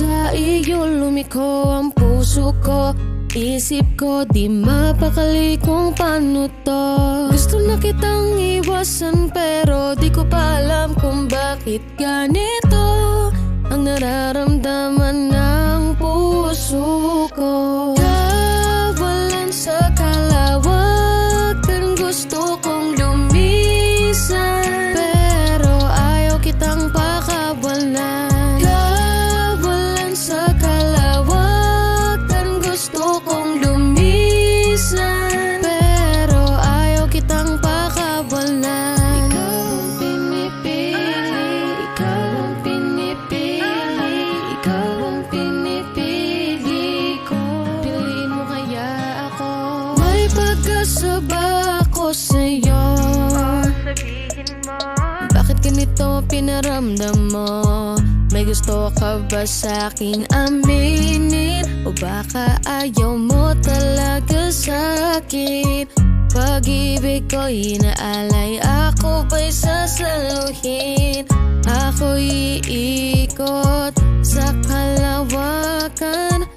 Sa iyo lumiko ang puso ko, isip ko di mapakali kung paano to. Gusto na kitang iwasan pero di ko pa alam kung bakit ganito ang nararamdaman ng puso ko. Kawalan sa kalawakan, gusto kong lumisan pero ayaw kitang pakawalan. Kawalan sa kalawakan, gusto kong lumisan pero ayaw kitang pakawalan. Ikaw ang pinipili, ikaw ang pinipili, ikaw ang pinipili ko. Piliin mo kaya ako? May pag-asa ba ako sa'yo? Sabihin mo, Bakit ganito pinaramdam mo? May gusto ka ba sa'king aminin? O baka ayaw mo talaga sa'kin? Pag-ibig ko'y inaalay, ako ba'y sasaluhin? Ako'y iikot sa kalawakan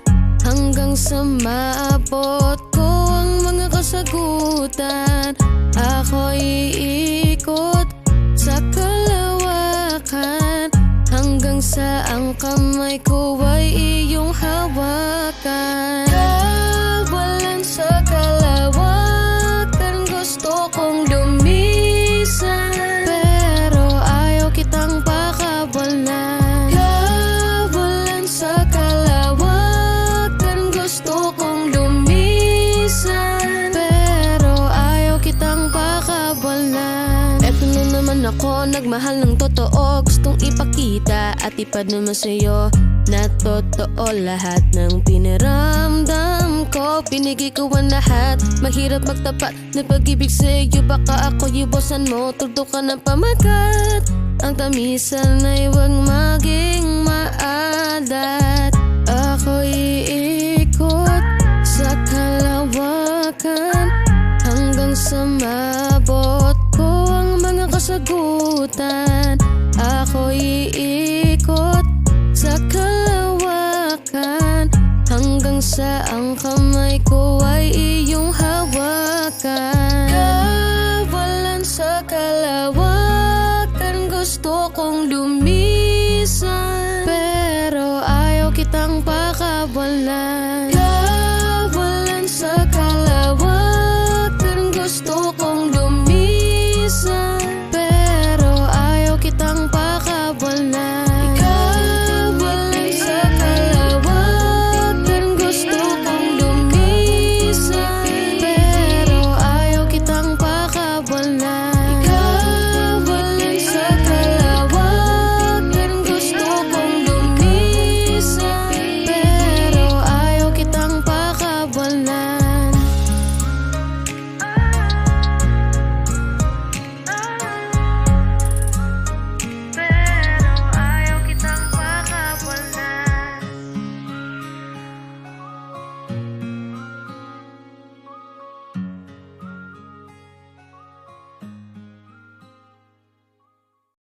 hanggang sa maabot ko ang mga kasagutan. Ako'y iikot sa kalawakan hanggang sa ang kamay ko ay iyong hawakan. Kawalan sa kalawakan, gusto kong lumisan pero ayaw kitang pakawalan. Kawalan sa kalawakan, gusto kong lumisan pero ayaw kitang pakawalan. Eto na naman ako, nagmahal ng totoo, gustong ipakita at ipadama sa'yo na totoo lahat ng pinaramdam ko. Pinigay ko ang lahat, mahirap magtapat na pag-ibig sa'yo. Baka ako iwasan mo, tuldo ka ng pamagat. Ang tamisan ay huwag maging maalat. Ako'y iikot sa kalawakan hanggang sa mabot ko ang mga kasagutan. Ako'y iikot sa kalawakan hanggang sa ang kamay ko ay iyong hawakan. Kawalan sa kalawakan, gusto kong lumisan pero ayaw kitang pakawalan.